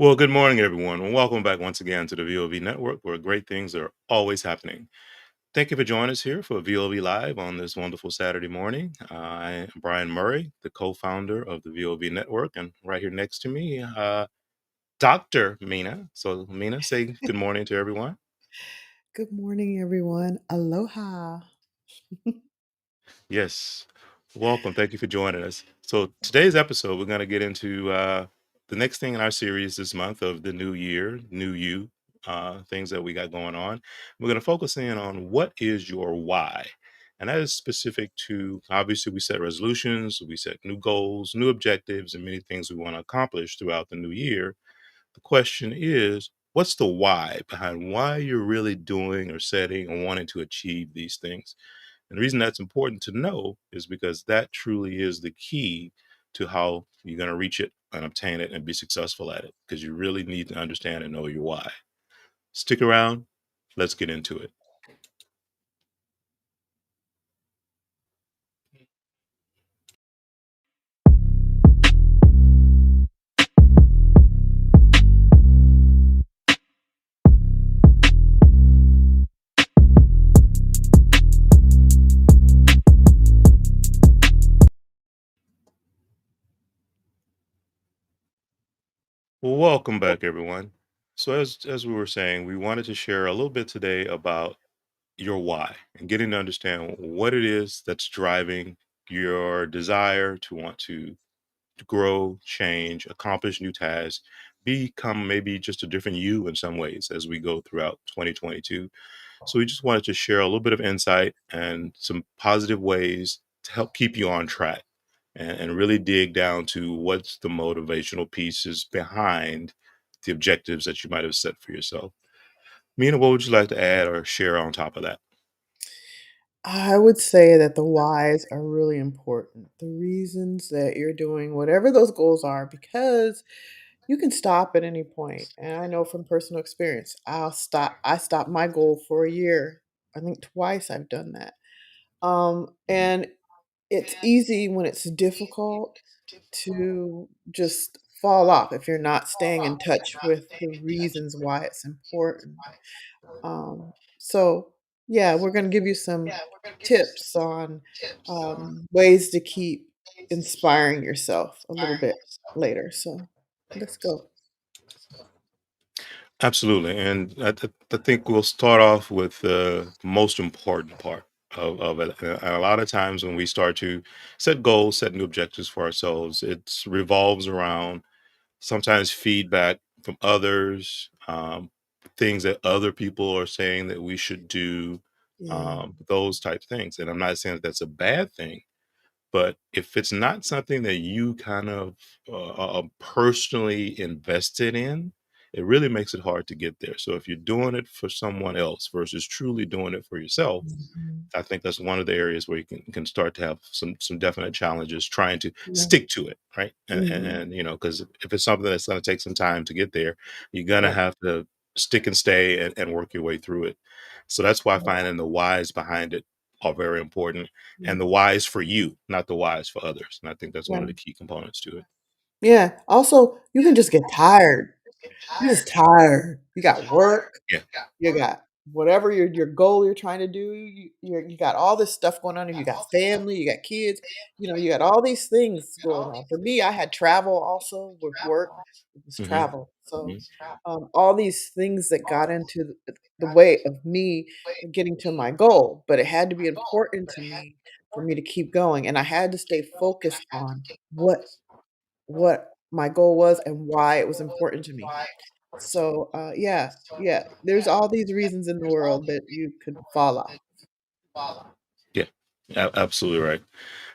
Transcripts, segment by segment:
Well, good morning, everyone, and welcome back once again to the VOV Network, where great things are always happening. Thank you for joining us here for VOV Live on this wonderful Saturday morning. I am Bryan Murray, the co founder of the VOV Network, and right here next to me, Dr. Mina. So, Mina, say good morning to everyone. Good morning, everyone. Aloha. Yes. Welcome. Thank you for joining us. So, today's episode, we're going to get into the next thing in our series this month of the new year, new you, things that we got going on. We're going to focus in on what is your why. And that is specific to obviously, we set resolutions, we set new goals, new objectives, and many things we want to accomplish throughout the new year. The question is, what's the why behind why you're really doing or setting and wanting to achieve these things? And the reason that's important to know is because that truly is the key to how you're going to reach it and obtain it and be successful at it, because you really need to understand and know your why. Stick around. Let's get into it. Welcome back, everyone. So, as we were saying, we wanted to share a little bit today about your why and getting to understand what it is that's driving your desire to want to grow, change, accomplish new tasks, become maybe just a different you in some ways as we go throughout 2022. So we just wanted to share a little bit of insight and some positive ways to help keep you on track and really dig down to what's the motivational pieces behind the objectives that you might have set for yourself. Mina, what would you like to add or share on top of that? I would say that the whys are really important. The reasons that you're doing whatever those goals are, because you can stop at any point. And I know from personal experience, I stopped my goal for a year. I think twice I've done that. And it's easy when it's difficult to just fall off if you're not staying in touch with the reasons why it's important. So yeah, we're gonna give you some tips on, ways to keep inspiring yourself a little bit later, so let's go. Absolutely. And I think we'll start off with the most important part of it. And a lot of times when we start to set goals, set new objectives for ourselves, it revolves around sometimes feedback from others, things that other people are saying that we should do, Yeah. those type things. And I'm not saying that that's a bad thing, but if it's not something that you kind of personally invested in, it really makes it hard to get there. So if you're doing it for someone else versus truly doing it for yourself, Mhm. I think that's one of the areas where you can start to have some definite challenges trying to Yeah. stick to it, right? Mhm. And because if it's something that's going to take some time to get there, you're gonna Right. have to stick and stay and work your way through it. So that's why Right. finding the whys behind it are very important, and Yeah. the whys for you, not the whys for others. And I think that's one of Yeah. the key components to it. Yeah. Also, you can just get tired. You're just tired. You got work. Yeah. You got whatever your goal you're trying to do, you got all this stuff going on, and you got family, you got kids, you got all these things going on. For me, I had travel also with work. It was Hmm. travel. So, all these things that got into the way of me getting to my goal, but it had to be important to me for me to keep going, and I had to stay focused on what my goal was and why it was important to me. So, yeah, yeah, there's all these reasons in the world that you could fall off. Yeah, absolutely right.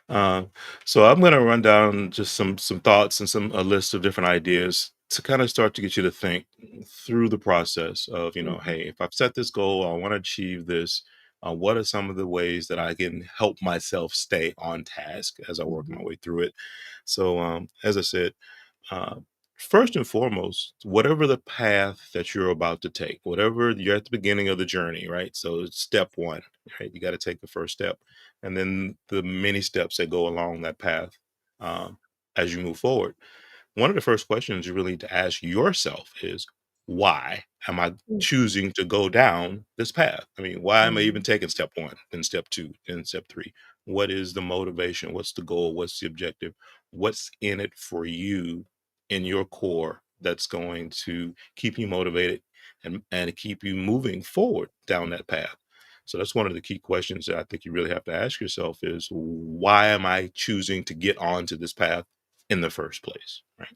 Uh, so I'm going to run down just some thoughts and some a list of different ideas to kind of start to get you to think through the process of, Mhm, hey, if I've set this goal, I want to achieve this. What are some of the ways that I can help myself stay on task as I work my mhm, way through it? So, as I said, uh, first and foremost, whatever the path that you're about to take, whatever you're at the beginning of the journey, right? So, it's step one, right? You got to take the first step, and then the many steps that go along that path, um, as you move forward. one of the first questions you really need to ask yourself is, why am I Mm, choosing to go down this path? I mean, why am I even mhm, taking step one, then step two, then step three? What is the motivation? What's the goal? What's the objective? What's in it for you in your core that's going to keep you motivated and keep you moving forward down that path? So that's one of the key questions that I think you really have to ask yourself is, why am I choosing to get onto this path in the first place? Right.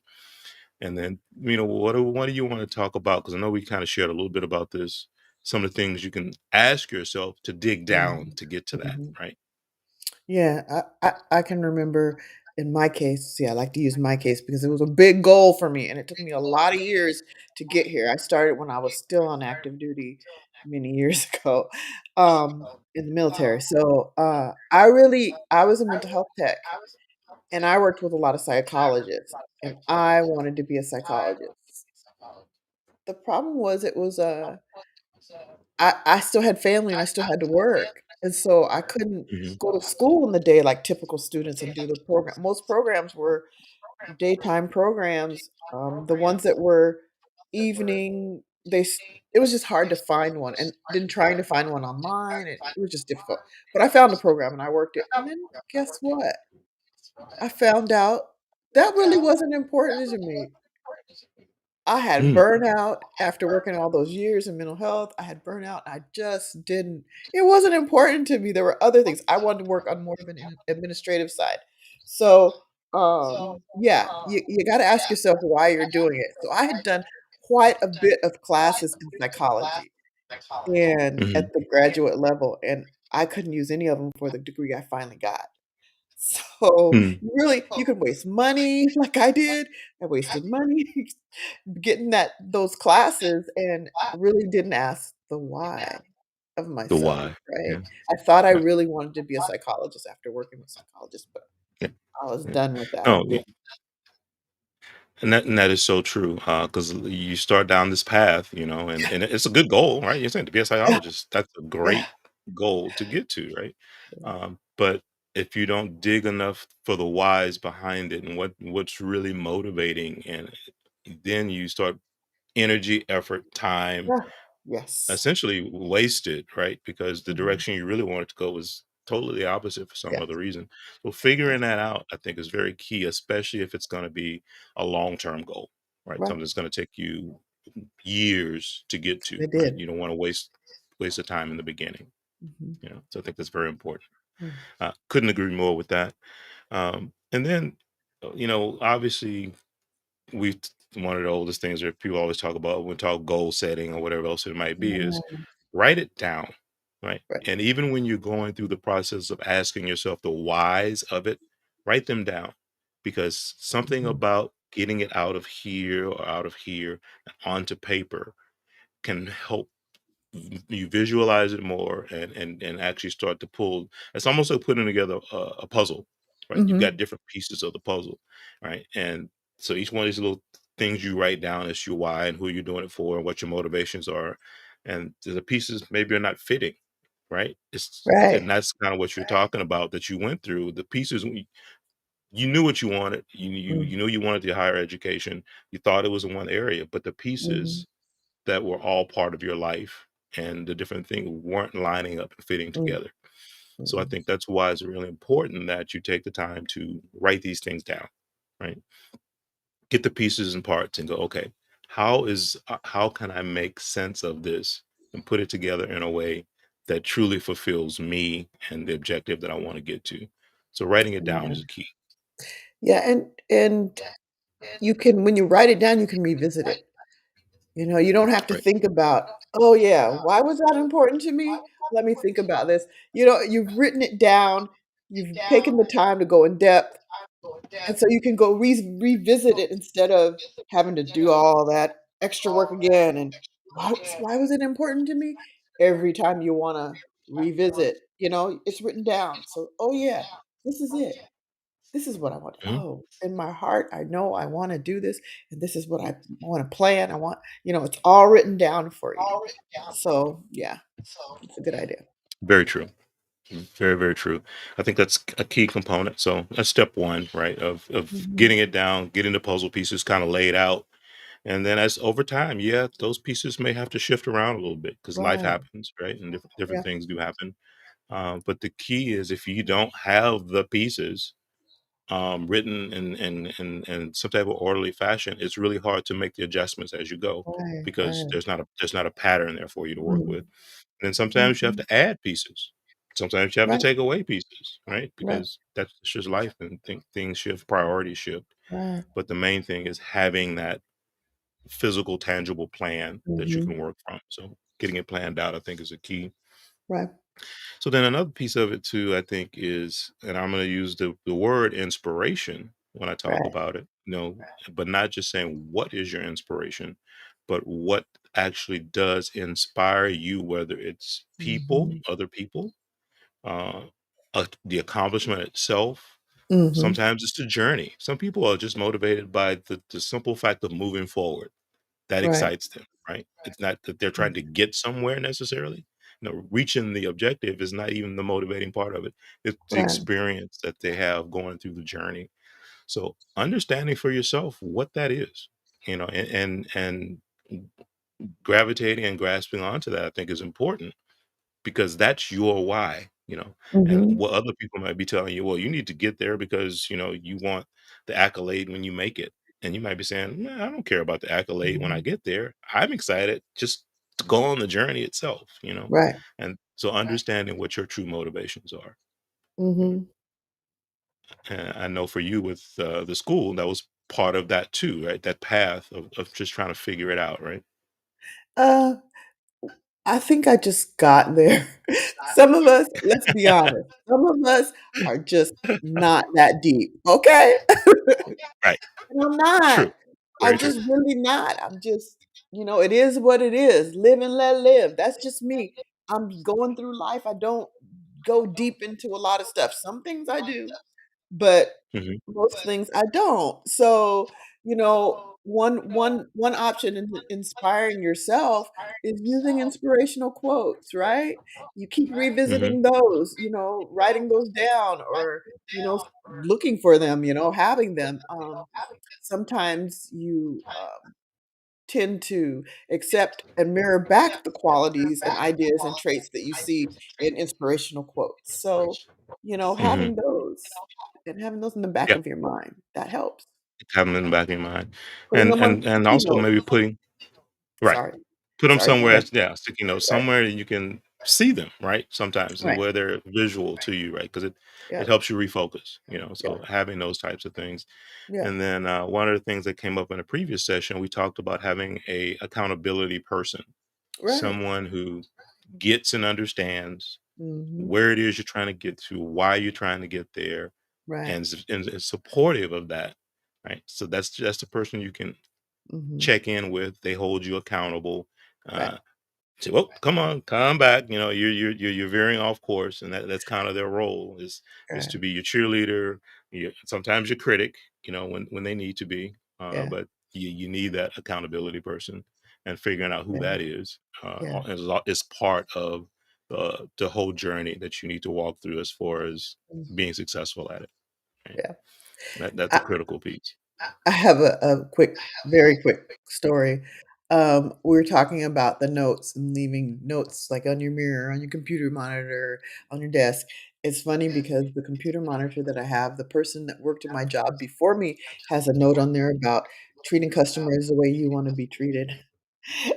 And then, what do you want to talk about? Because I know we kind of shared a little bit about this, some of the things you can ask yourself to dig down mhm, to get to that, mhm. right? Yeah, I can remember in my case, see, I like to use my case because it was a big goal for me, and it took me a lot of years to get here. I started when I was still on active duty many years ago, in the military. So, I was a mental health tech, and I worked with a lot of psychologists, and I wanted to be a psychologist. The problem was it was, I still had family and I still had to work, and so I couldn't Mhm. go to school in the day like typical students and do the program. Most programs were daytime programs, the ones that were evening, it was just hard to find one, and then trying to find one online, it was just difficult, but I found a program and I worked it, and then guess what? I found out that really wasn't important to me. I had Mm, burnout after working all those years in mental health. I had burnout. I just didn't it wasn't important to me. There were other things. I wanted to work on more of an administrative side. So, yeah, you gotta ask yourself why you're doing it. So I had done quite a bit of classes in psychology and at mhm. the graduate level, and I couldn't use any of them for the degree I finally got. So, Mm. you could waste money like I did. I wasted money getting those classes and really didn't ask the why of The myself, why. right? Yeah. I thought I Right. really wanted to be a psychologist after working with psychologists, but Yeah. I was Yeah. done with that. No, and that is so true, because you start down this path, and it's a good goal, right? You're saying to be a Yeah, psychologist, that's a yeah, great goal to get to, right? yeah, But if you don't dig enough for the whys behind it and what's really motivating, and then you start energy, effort, time yeah. Yes, essentially wasted, right? Because the mhm, direction you really wanted to go was totally opposite for some yes, other reason. So yes, figuring that out, I think, is very key, especially if it's going to be a long-term goal, right? right. Something that's going to take you years to get to, It right? did. You don't want to waste the time in the beginning, Mhm, So I think that's very important. mm, Couldn't agree more with that. And then, obviously, one of the oldest things that people always talk about when we talk goal setting or whatever else it might be is mm, write it down, right? right, And even when you're going through the process of asking yourself the whys of it, write them down, because something mhm, about getting it out of here or out of here and onto paper can help you visualize it more and actually start to pull. It's almost like putting together a puzzle, right? You've got mhm, different pieces of the puzzle, right? And so each one of these little things you write down is your why and who you're doing it for and what your motivations are, and the pieces maybe are not fitting, right? And right, that's kind of what you're talking about, that you went through the pieces. You knew what you wanted. mm, You knew you wanted the higher education. You thought it was in one area, but the mhm, pieces that were all part of your life and the different things weren't lining up and fitting mm, together. So I mm, think that's why it's really important that you take the time to write these things down, right? Get the pieces and parts and go, okay, how can I make sense of this and put it together in a way that truly fulfills me and the objective that I want to get to. So writing it down yeah. is key. Yeah, and you can when you write it down, you can revisit it. You don't have to Right. think about, "Oh, yeah, why was that important to me? Let me think about this." You've written it down, you've taken the time to go in depth, and so you can go revisit it instead of having to do all that extra work again, and, why was it important to me?" Every time you wanna revisit, it's written down, so, "Oh, yeah, this is it. This is what I want. Mhm. Oh, in my heart, I know I wanna do this, and this is what I wanna plan. It's all written down for you. So, yeah, it's a good idea. Very true. Very, very true. I think that's a key component. So that's step one, right? Of Mhm. getting it down, getting the puzzle pieces kind of laid out. And then as over time, yeah, those pieces may have to shift around a little bit because life Right. happens, right? And different Yeah. things do happen. But the key is if you don't have the pieces written in some type of orderly fashion, it's really hard to make the adjustments as you go Right, because right. there's not a pattern there for you to work Mhm. with. And sometimes you have Mhm. to add pieces. Sometimes you have to Right, take away pieces, right? right, Because that's just life and things shift, priorities shift. right. But the main thing is having that physical, tangible plan that you can Mhm. work from. So getting it planned out, I think, is a key. Right, So then another piece of it too, I think, is, and I'm going to use the word inspiration when I talk right. about it, but not just saying what is your inspiration, but what actually does inspire you, whether it's people, Mhm. other people, uh, the accomplishment itself. Mhm. Sometimes it's the journey. Some people are just motivated by the simple fact of moving forward. That Right. excites them, right? It's not that they're Mm. trying to get somewhere necessarily. Reaching the objective is not even the motivating part of it. It's the Right. experience that they have going through the journey. So understanding for yourself what that is, and gravitating and grasping onto that, I think is important because that's your why, and Mhm. what other people might be telling you, well, you need to get there because, you want the accolade when you make it. And you might be saying, "Nah, I don't care about the accolade when I Mhm. get there. I'm excited just to go on the journey itself." Right. And so understanding what your true motivations are. Right. Mhm. And I know for you with the school, that was part of that too, right? That path of just trying to figure it out, right? Uh, I think I just got there. Some of us, let's be honest, some of us are just not that deep, okay? Right. And I'm not. True. Very I'm true. just really not. I'm just, it is what it is. Live and let live. That's just me. I'm going through life. I don't go deep into a lot of stuff. Some things I do, but Hmm. most things I don't. So, one option in inspiring yourself is using inspirational quotes, right? You keep Hmm. revisiting those, writing those down or, looking for them, having them. Sometimes you tend to accept and mirror back the qualities and ideas and traits that you see in inspirational quotes. So, Hmm. having those and having those in the back Yeah. of your mind, that helps. Having in the back of your mind. Putting And them on and and sticky also notes. maybe putting. Right. Sorry. Put them Sorry, go somewhere, ahead. yeah, sticky notes, Right, somewhere that you can see them, right? Sometimes, and right. where they're visual to you, right? Because it Yeah, helps you refocus, yeah, so having those types of things. yeah. And then, one of the things that came up in a previous session, we talked about having a accountability person, Right. someone who gets and understands Mhm. where it is you're trying to get to, why you're trying to get there, Right. and is supportive of that, right? So that's the person you can Mhm. check in with. They hold you accountable. Right, Uh, Say, "Well, come on, come back." You're veering off course, and that's kind of their role is right. to be your cheerleader. Sometimes your critic, when they need to be. Yeah, But you need that accountability person, and figuring out who yeah, that is yeah. is part of the whole journey that you need to walk through as far as Mm, being successful at it. Right? yeah. That's a I critical piece. I have a quick, very quick story. We were talking about the notes and leaving notes like on your mirror, on your computer monitor, on your desk. It's funny because the computer monitor that I have, the person that worked in my job before me has a note on there about treating customers the way you want to be treated.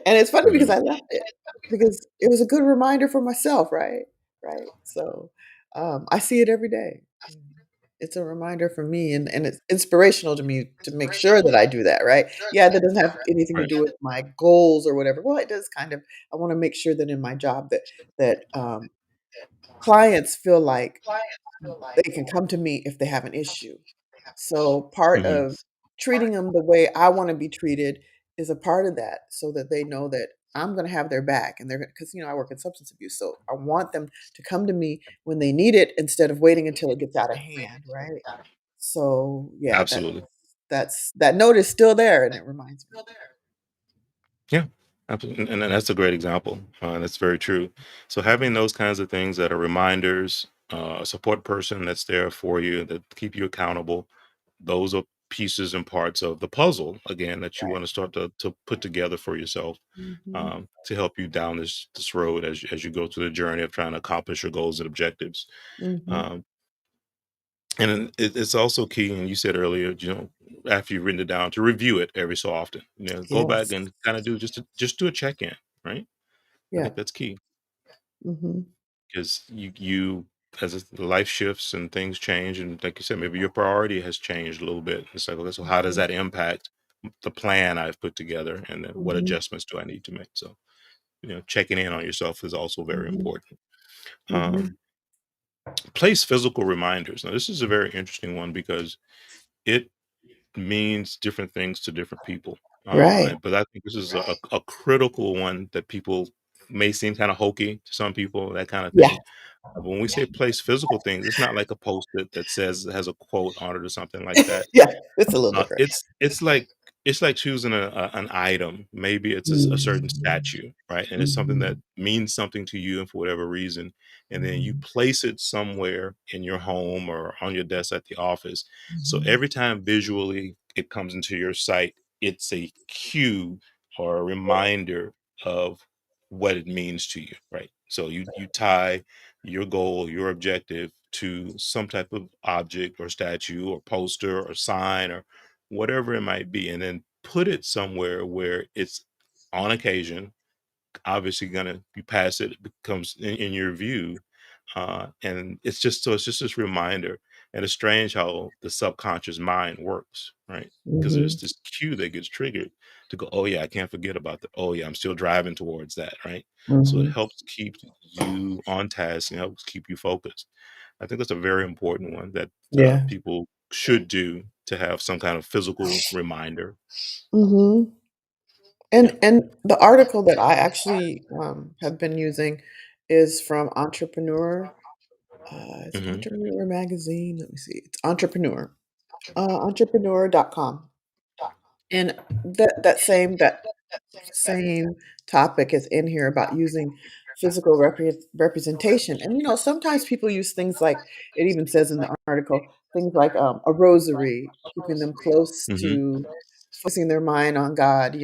And it's funny because Mhm. I left it because it was a good reminder for myself, right? Right. So I see it every day. It's a reminder for me and it's inspirational to me to make sure that I do that, right? Yeah, that doesn't have anything to Right. do with my goals or whatever. Well, it does kind of. I wanna make sure that in my job that clients feel like they can come to me if they have an issue. So part Mhm. of treating them the way I wanna be treated is a part of that so that they know that I'm gonna have their back and they're gonna 'cause, I work in substance abuse, so I want them to come to me when they need it instead of waiting until it gets out of hand, right? So, yeah, Absolutely. that note is still there, and it reminds me. Yeah. Absolutely, and that's a great example, and that's very true. So having those kinds of things that are reminders, a support person that's there for you that keep you accountable, those are pieces and parts of the puzzle again that you want to start to put together for yourself, Mhm. to help you down this road as you go through the journey of trying to accomplish your goals and objectives. Mhm. Um, and then it's also key, and you said earlier, after you've written it down, to review it every so often. Go back Yes. and kind of do just do a check in, right? I Yeah. think that's key Mhm. because you as life shifts and things change, and like you said, maybe your priority has changed a little bit. It's like, okay, so how does Mhm. that impact the plan I've put together, and then what Mhm. adjustments do I need to make? So, checking in on yourself is also very Mhm. important. Mhm. Um, Place physical reminders. Now, this is a very interesting one because it means different things to different people. Right. But I think this is a critical one that people may seem kind of hokey to some people, that kind of Yeah. thing. But when we say place physical things, it's not like a post-it that says has a quote on it or something like that. Yeah, it's a little different. It's like choosing an item. Maybe it's a certain Mhm. statue, right? And it's something that Mhm. means something to you, and for whatever reason, and then you place it somewhere in your home or on your desk at the office. So Mhm. every time visually it comes into your sight, it's a cue or a reminder of what it means to you, right? So you tie your goal, your objective to some type of object or statue or poster or sign or whatever it might be, and then put it somewhere where it's on occasion obviously gonna you pass it, it becomes in your view, and it's just this reminder. And it's strange how the subconscious mind works, right? Because there's Mhm. this cue that gets triggered to go, oh yeah, I can't forget about that. Oh yeah, I'm still driving towards that, right? So it Mhm. helps keep you on task and helps keep you focused. I think that's a very important one that Yeah. people should do, to have some kind of physical reminder. Mhm. Yeah. And the article that I actually, have been using is from is it Hmm. Entrepreneur Magazine? Let me see. It's Entrepreneur, entrepreneur.com. And that same topic is in here about using physical representation. And, sometimes people use things like it even says in the article, things like, a rosary, keeping them close Hmm. to focusing their mind on God,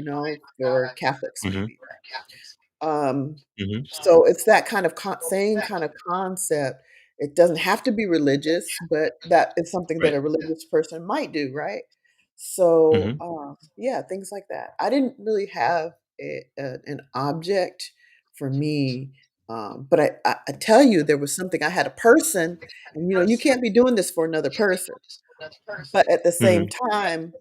for Catholics Hmm. maybe. Um, Hmm. so it's that kind of same kind of concept. It doesn't have to be religious, but that is something that Right. a religious person might do, right? So, Hmm. yeah, things like that. I didn't really have an object for me, but I tell you, there was something. I had a person, and you can't be doing this for another person, but at the same Hmm. time,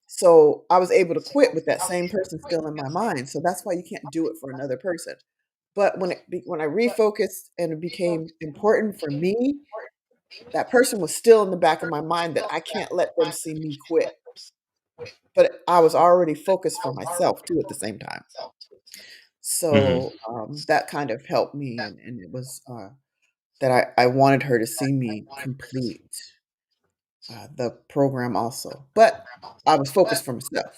so I was able to quit with that same person still in my mind. So that's why you can't do it for another person. But when I refocused and it became important for me, that person was still in the back of my mind that I can't let them see me quit. But I was already focused for myself too at the same time. Hmm. So, that kind of helped me, and it was, that I wanted her to see me complete, the program also. But I was focused for myself.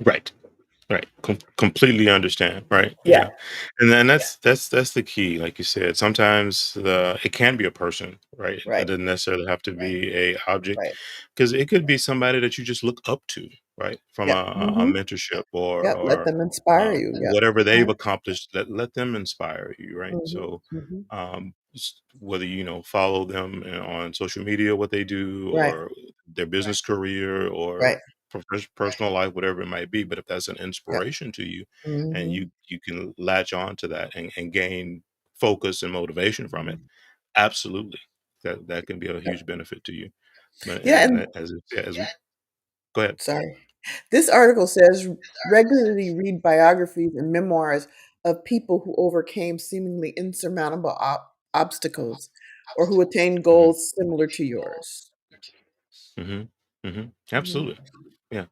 Right. Right. Completely understand. Right. Yeah, Yeah. And then that's the key. Like you said, sometimes it can be a person, right? It right, doesn't necessarily have to be a object, right. because it could be somebody that you just look up to, right? From Yep, a mhm. mentorship or Yep, let them inspire you. Yep. whatever they've Uh-huh. accomplished. Let them inspire you, right? Mhm, So mhm. whether follow them on social media, what they do, Right, or their business career, or right. personal life, whatever it might be. But if that's an Yep. inspiration to you, and Mhm, you can latch on to that and gain focus and motivation from it, mhm. absolutely, that can be a Yep. huge benefit to you. But Yeah, and and as we go ahead. sorry. This article says, "Regularly read biographies and memoirs of people who overcame seemingly insurmountable obstacles or who attained Hmm. goals similar to yours." Hmm. Hmm. Mhm. Absolutely, yeah.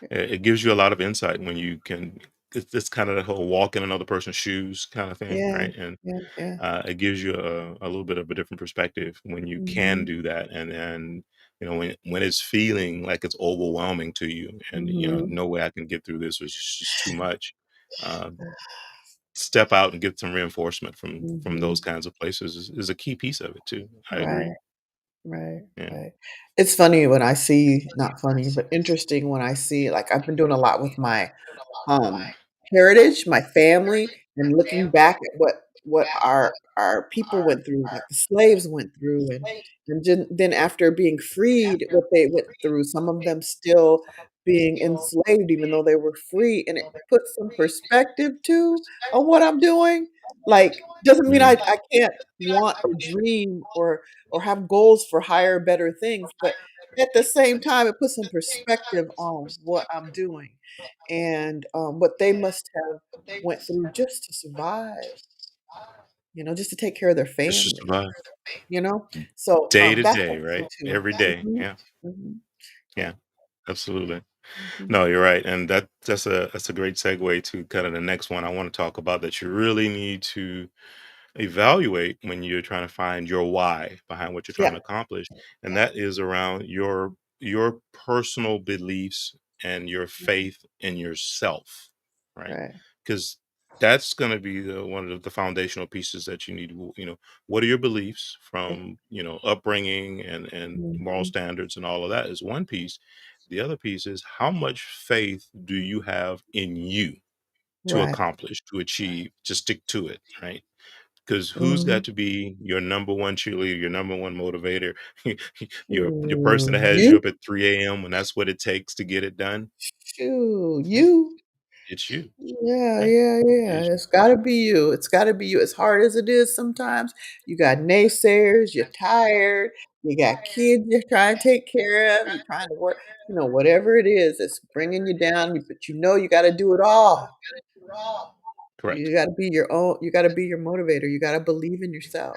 Yeah. It gives you a lot of insight when you can. It's kind of the whole walk in another person's shoes kind of thing, Yeah, right? And yeah, yeah. it gives you a little bit of a different perspective when you can Mhm, do that, and then when it's feeling like it's overwhelming to you and, Mhm. no way I can get through this, or it's just too much, uh, step out and get some reinforcement from those Mhm. kinds of places is a key piece of it too. I Right, agree. right, Yeah. right. It's funny when I see not funny, but interesting when I see like, I've been doing a lot with my um, heritage, my family, and looking back at what our people went through, like the slaves went through, and then after being freed, what they went through, some of them still being enslaved even though they were free, and it puts some perspective too on what I'm doing. Like, doesn't mean Mhm. I can't want or dream or have goals for higher, better things, but at the same time, it puts some perspective on what I'm doing and, what they must have went through just to survive, just to take care of their It's just family, about you know? So, day to that's day, interesting right? too. Every day. Mhm, Yeah. mhm, Yeah. Absolutely. mhm. No, you're right, and that's a great segue to kind of the next one I want to talk about, that you really need to evaluate when you're trying to find your why behind what you're trying Yeah, to accomplish, and that is around your personal beliefs and your mhm, faith in yourself, right? right. Because that's going to be one of the foundational pieces that you need to, what are your beliefs Yeah, from, upbringing and moral mhm, standards, and all of that is one piece. The other piece is, how much faith do you have in you to right. accomplish, to achieve, to stick to it, right? Because who's got Mhm. to be your number one cheerleader, your number one motivator, your person that has you You up at 3 a.m. when that's what it takes to get it done? shoot, Right? you It's you. Yeah, Yeah. yeah, It yeah. is you. It's gotta be you. It's gotta be you. As hard as it is sometimes, you got naysayers, you're tired, you got kids you're trying to take care of, you're trying to work, whatever it is that's bringing you down, but you gotta do it all. Correct. You gotta be your motivator. You gotta believe in yourself.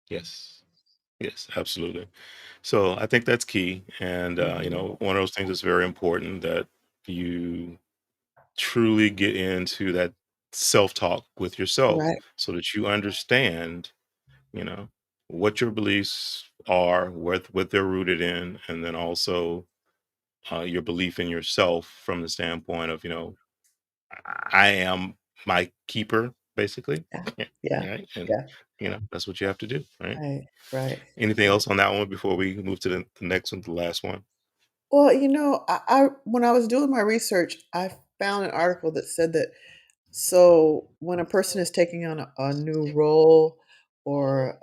Yes. Yes, absolutely. So I think that's key. And, Mhm. one of those things that's very important, that you truly get into that self talk with yourself Right. so that you understand, you know, what your beliefs are, what they're rooted in, and then also your belief in yourself from the standpoint of, I am my keeper, basically. Yeah. Yeah, Yeah. right. And Yeah. that's what you have to do, right? Right. Right. Anything Right. else on that one before we move to the next one, the last one? Well, I when I was doing my research, I found an article that said that so when a person is taking on a new role or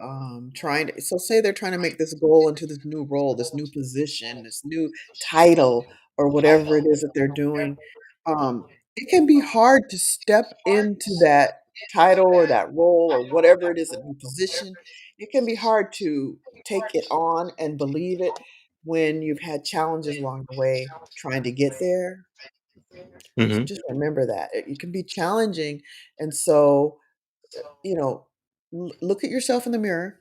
trying to, so say they're trying to make this goal into this new role, this new position, this new title, or whatever it is that they're doing, it can be hard to step into that title or that role or whatever it is, a new position. It can be hard to take it on and believe it when you've had challenges along the way trying to get there. Hmm. Just remember that. It can be challenging, and so, you know, look at yourself in the mirror,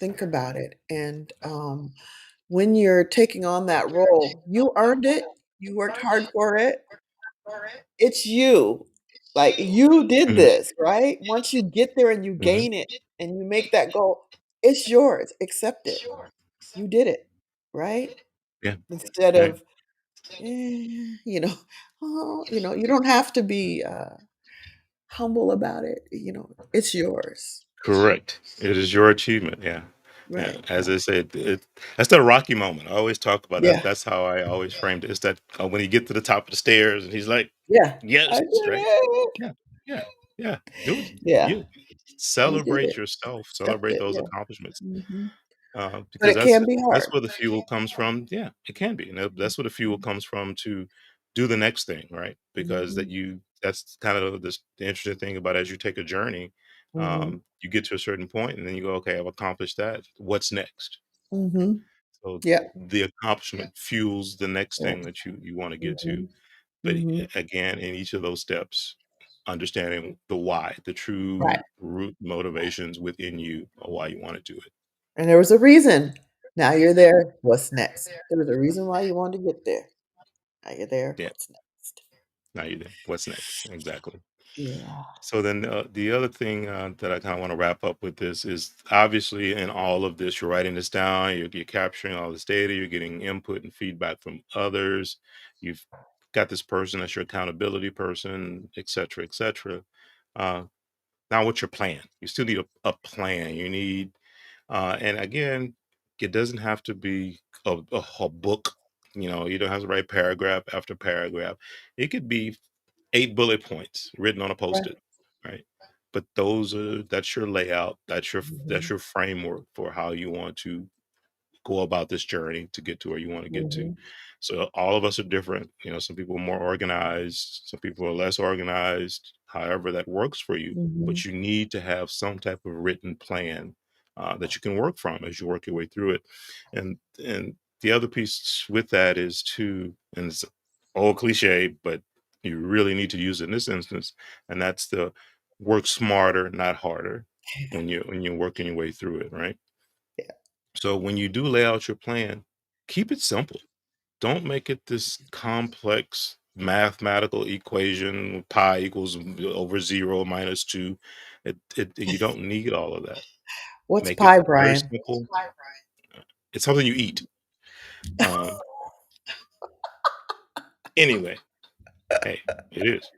think about it, and, when you're taking on that role, you earned it, you worked hard for it, it's you. Like, you did Hmm. this, right? Once you get there and you Hmm. gain it and you make that goal, it's yours, accept it. You did it, right? Yeah. Instead Right. of, "Oh," you don't have to be, humble about it, it's yours. Correct. It is your achievement. Yeah. Yeah. Right, As right. I said, that's the Rocky moment. I always talk about that. Yeah, That's how I always framed it. It's that when you get to the top of the stairs and he's like, yeah. yes, I did right? it. Yeah. Yeah. Yeah. Do it. Yeah, You you did celebrate it. yourself, Accept celebrate it, those yeah. accomplishments. Mhm. But Because it that's can be that's hard. where the fuel comes from. Yeah, it can be. And that's where the fuel Mhm, comes from to do the next thing, right? Because mhm, that's kind of the interesting thing about, as you take a journey, mhm, you get to a certain point and then you go, okay, I've accomplished that. What's next? mhm. So Yeah, the accomplishment fuels the next yeah. thing that you want to get to. Mhm, But mhm. again, in each of those steps, understanding the why, the Right, true root motivations within you, or why you want to do it. and there was a reason. Now you're there, what's next? There was a reason why you wanted to get there. Now you're there, Yeah. what's next? Now you then. What's next? Exactly. Yeah. So then the other thing that I kind of want to wrap up with this is obviously in all of this, you're writing this down, you're capturing all this data, you're getting input and feedback from others. You've got this person that's your accountability person, et cetera, et cetera. Uh, Now, what's your plan? You still need a plan. You need, and again, it doesn't have to be a book. You don't have to write paragraph after paragraph. It could be 8 bullet points written on a Right. post-it, right? But that's your layout. That's Mhm. your framework for how you want to go about this journey to get to where you want to get to. Mhm. So all of us are different. Some people are more organized, some people are less organized, however that works for you. But Mhm. you need to have some type of written plan that you can work from as you work your way through it. And the other piece with that is to, and it's old cliche, but you really need to use it in this instance, and that's the work smarter, not harder when you're working your way through it, right? Yeah. So when you do lay out your plan, keep it simple. Don't make it this complex mathematical equation, pi equals over 0 minus 2. You don't need all of that. What's Make it pie, very Brian? simple. It's something you eat. Um, anyway, hey, it is.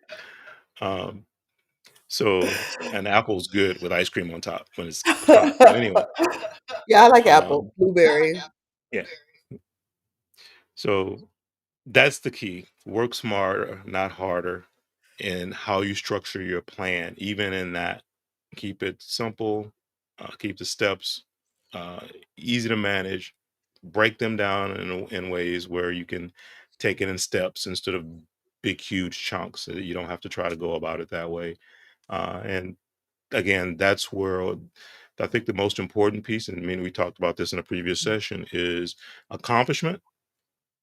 Um, so an apple's good with ice cream on top when it's hot. But anyway, Yeah, I like apple, um, blueberry. yeah. So that's the key. Work smarter, not harder, in how you structure your plan. Even in that, keep it simple, keep the steps uh, easy to manage, break them down in ways where you can take it in steps instead of big, huge chunks. So that you don't have to try to go about it that way. And again, that's where I think the most important piece, and I mean, we talked about this in a previous session, is accomplishment,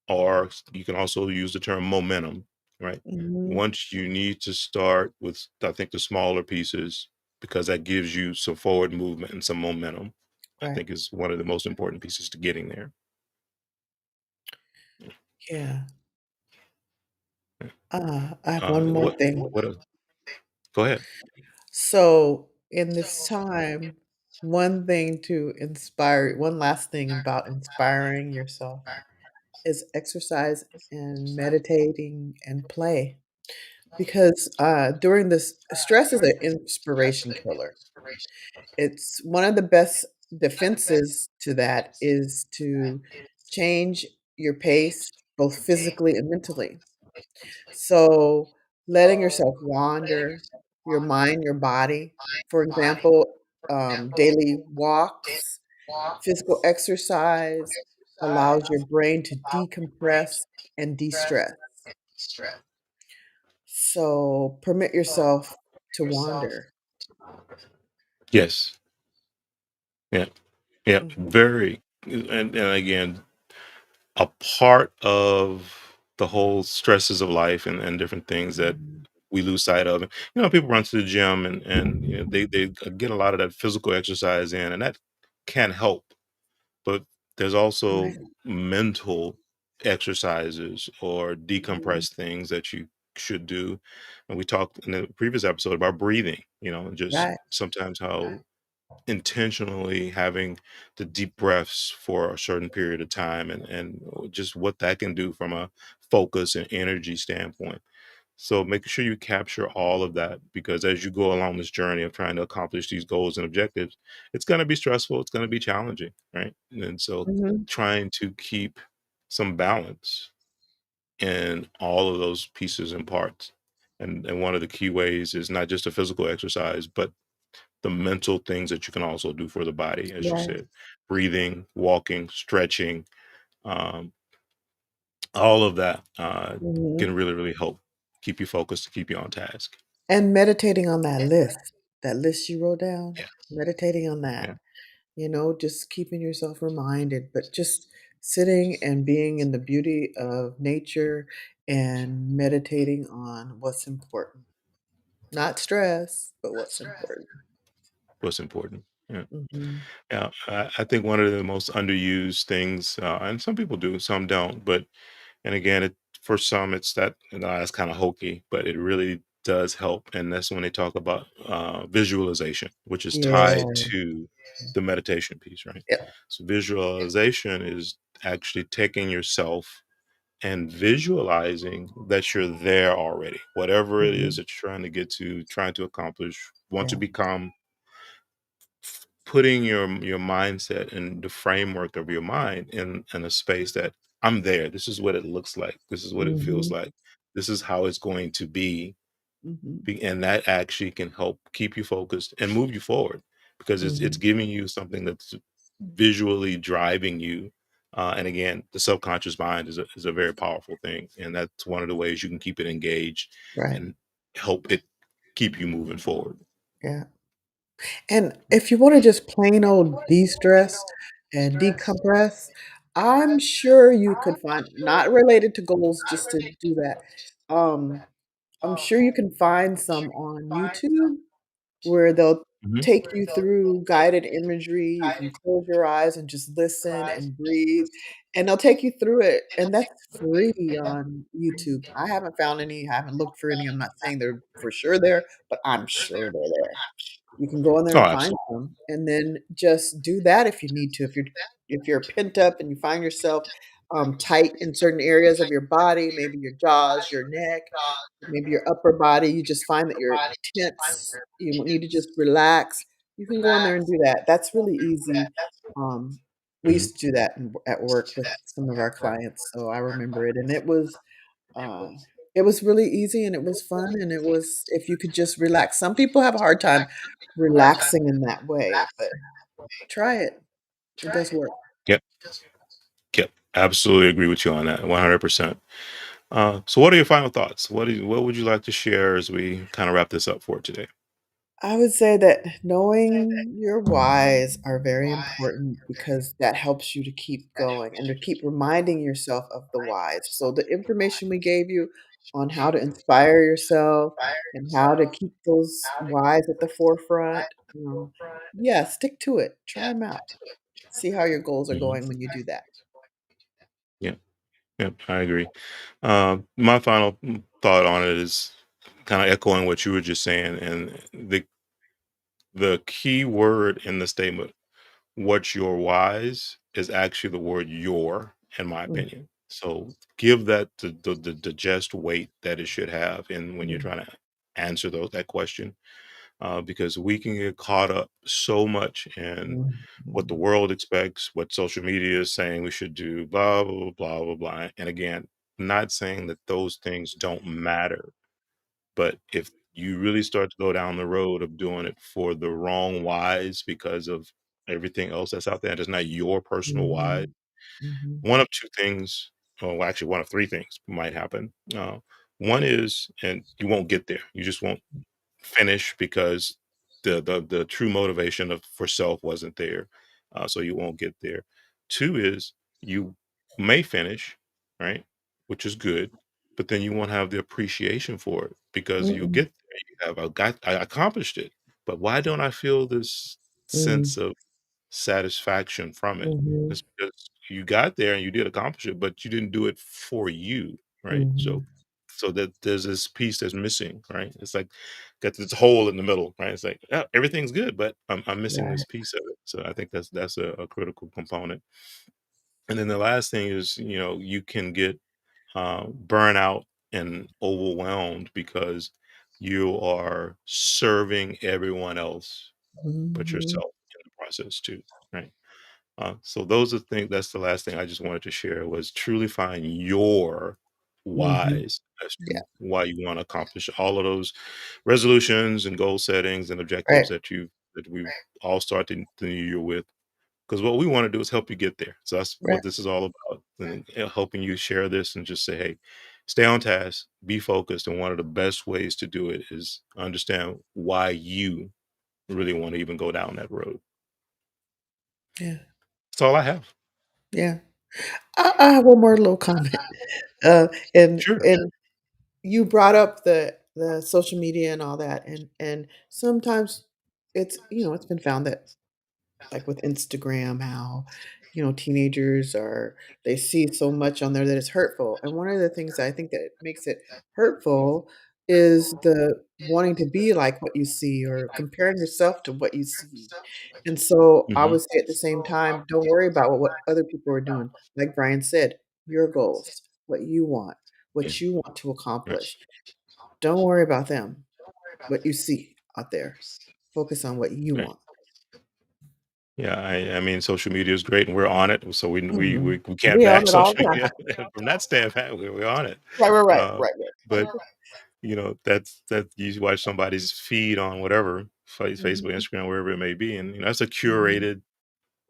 or you can also use the term momentum, right? Mhm. Once you need to start with, I think, the smaller pieces, because that gives you some forward movement and some momentum, I Right. think is one of the most important pieces to getting there. Yeah. I have one more What, thing. go ahead. So, in this time, one last thing about inspiring yourself is exercise and meditating and play. Because during this, stress is an inspiration killer. It's one of the best defenses to that is to change your pace, both physically and mentally. So, letting yourself wander, your mind, your body. For example, daily walks, physical exercise allows your brain to decompress and de-stress. So, permit yourself to wander. Yes. Yeah. Yeah. Mhm, Very. And again, a part of the whole stresses of life and different things that mhm. we lose sight of. People run to the gym and they get a lot of that physical exercise in, and that can help. But there's also Right. mental exercises or Mhm. decompress things that you should do. And we talked in the previous episode about breathing, just Right. sometimes how intentionally having the deep breaths for a certain period of time and just what that can do from a focus and energy standpoint. So making sure you capture all of that, because as you go along this journey of trying to accomplish these goals and objectives, it's going to be stressful, it's going to be challenging, right? And so Mhm. trying to keep some balance in all of those pieces and parts. And one of the key ways is not just a physical exercise, but the mental things that you can also do for the body, as you Right. said, breathing, walking, stretching, um, all of that can Mhm. really, really help keep you focused, keep you on task. And meditating on that list you wrote down, Yeah, meditating on yeah, that, just keeping yourself reminded, but just sitting and being in the beauty of nature and meditating on what's important. Not stress, but what's important. what's important. Yeah, Mhm. yeah. I think one of the most underused things, and some people do, some don't. But and again, for some, it's that that's kind of hokey, but it really does help, and that's when they talk about visualization, which is tied Yeah. to the meditation piece, right? Yep. So visualization is actually taking yourself and visualizing that you're there already. Whatever it is Mhm. that you're trying to get to, trying to accomplish, want to Yeah. become, putting your mindset and the framework of your mind in a space that I'm there. This is what it looks like. This is what it feels Mhm. like. This is how it's going to be. Mhm. And that actually can help keep you focused and move you forward because it's Mhm. giving you something that's visually driving you. And again, the subconscious mind is a very powerful thing, and that's one of the ways you can keep it engaged Right. and help it keep you moving forward. Yeah. And if you wanna just plain old de-stress and decompress, I'm sure you could find not related to goals just to do that. Um, I'm sure you can find some on YouTube where they'll Mhm. take you through guided imagery. You can close your eyes and just listen and breathe, and they'll take you through it, and that's free on YouTube. I haven't found any, I haven't looked for any. I'm not saying they're for sure there, but I'm sure they're there. You can go in there Oh, and find absolutely. some, and then just do that if you need to. If you're pent up and you find yourself, tight in certain areas of your body, maybe your jaws, your neck, maybe your upper body, you just find that you're tense, you need to just relax, you can go in there and do that. That's really easy. Um, we Mhm. used to do that at work with some of our clients, so I remember it, and uh, it was really easy and it was fun and it was if you could just relax. Some people have a hard time relaxing in that way, but try it. It does work. Yep. Yep. Absolutely agree with you on that. 100%. So what are your final thoughts? What would you like to share as we kind of wrap this up for today? I would say that knowing your whys are very important because that helps you to keep going and to keep reminding yourself of the whys. So the information we gave you on how to inspire yourself and how to keep those whys at the forefront, yeah, stick to it. Try them out. See how your goals are Mhm. going when you do that. Yeah. Yep. I agree. My final thought on it is kind of echoing what you were just saying, and the key word in the statement, "What's your wise," is actually the word "your," in my Mm, opinion. So give that the just weight that it should have, in when you're mm, trying to answer that question, because we can get caught up so much in mm, what the mm, world expects, what social media is saying we should do, blah blah blah blah blah. And again, not saying that those things don't matter, but if you really start to go down the road of doing it for the wrong whys because of everything else that's out there, and it's not your personal why, mhm, mhm, one of two things, or well, actually one of three things might happen. One is, and you won't get there. You just won't finish because the true motivation of for self wasn't there, so you won't get there. Two is you may finish, right, which is good, but then you won't have the appreciation for it because you'll mm, get there. You have, I accomplished it, but why don't I feel this mm, sense of satisfaction from it? mhm, It's because you got there and you did accomplish it, but you didn't do it for you, right? So mhm. that there's this piece that's missing, right? It's like got this hole in the middle, right? It's like, "Oh, everything's good, but I'm missing this Right. piece of it." So I think that's a critical component. And then the last thing is, you can get burnout and overwhelmed because you are serving everyone else but Mhm, yourself in the process too, right? So those are things. That's the last thing I just wanted to share, was truly find your mhm. whys as Yeah, to why you want to accomplish all of those resolutions and goal settings and objectives right, that we've all started the new year with. Because what we want to do is help you get there. So that's right. what this is all about, and helping you share this and just say, hey, stay on task, be focused. And one of the best ways to do it is understand why you really want to even go down that road. Yeah, That's all I have. yeah. I have one more little comment. Sure. And you brought up the social media and all that, and sometimes it's been found that, like, with Instagram, how, teenagers are they see so much on there that it's hurtful, and one of the things that I think that makes it hurtful is the wanting to be like what you see or comparing yourself to what you see. And so I Mhm. would say at the same time, don't worry about what other people are doing. Like Brian said, your goals, Yeah. what you want to Right. accomplish. Don't worry about them, what you see out there. Focus on what you Right. want. Yeah, I mean, social media is great, and we're on it, so Mhm. we can't We own bash it all social the media time. from that standpoint. We're on it, Right, right, right, uh, right, but right. that you watch somebody's feed on whatever Facebook, Mhm, Instagram, wherever it may be, and that's a mhm. curated,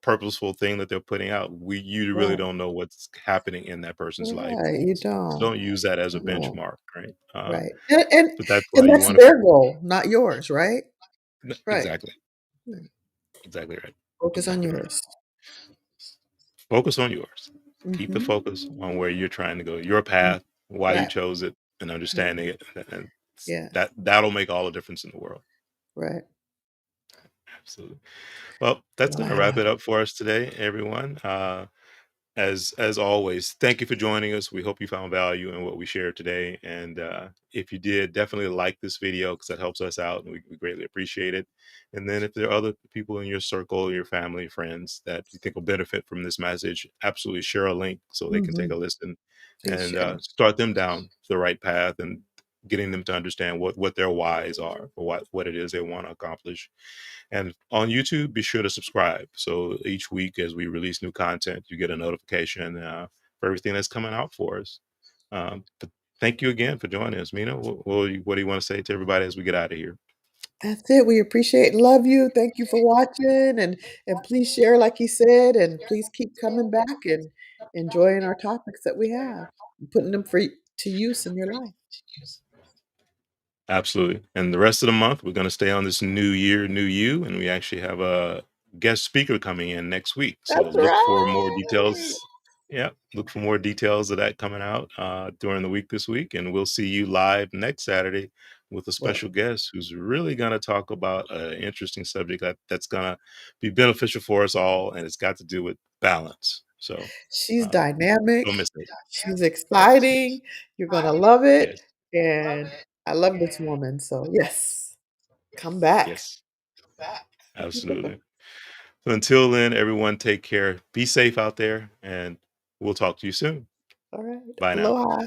purposeful thing that they're putting out. You really Right, don't know what's happening in that person's life, right, you so don't. don't use that as a No, benchmark, right? right. And But that's why and you that's want to their goal, not yours, right? Right. exactly, Right. exactly right, Focus on exactly right. yours. Focus on yours. Keep the Mhm. focus on where you're trying to go, your Mm. path, why you Right. chose it, and Mm. understanding it, and Yes. that'll make all the difference in the world. Right. Absolutely. Well, that's going to wrap Wow. it up for us today, everyone. As always, thank you for joining us. We hope you found value in what we shared today, and if you did, definitely like this video because that helps us out, and we greatly appreciate it. And then if there are other people in your circle, your family, friends that you think will benefit from this message, absolutely share a link so they can take Mhm. a listen Please and share. start them down the right path and getting them to understand what their whys are or what it is they want to accomplish. And on YouTube, be sure to subscribe. So each week, as we release new content, you get a notification for everything that's coming out for us. But thank you again for joining us, Mina. What do you want to say to everybody as we get out of here? That's it. We appreciate and love you. Thank you for watching, and please share like he said, and please keep coming back and enjoying our topics that we have, putting them to use in your life. Absolutely. And the rest of the month, we're going to stay on this new year, new you. And we actually have a guest speaker coming in next week. So That's look for more right. details. Yeah. Look for more details of that coming out during the week this week. And we'll see you live next Saturday with a Well, special guest who's really going to talk about an interesting subject that's going to be beneficial for us all. And it's got to do with balance. So she's uh, dynamic, don't miss it. she's exciting, you're gonna love it, Yes. and I love this woman, so yes, come back. Yes. Absolutely. So until then, everyone take care. Be safe out there, and we'll talk to you soon. Alright, Bye now. aloha.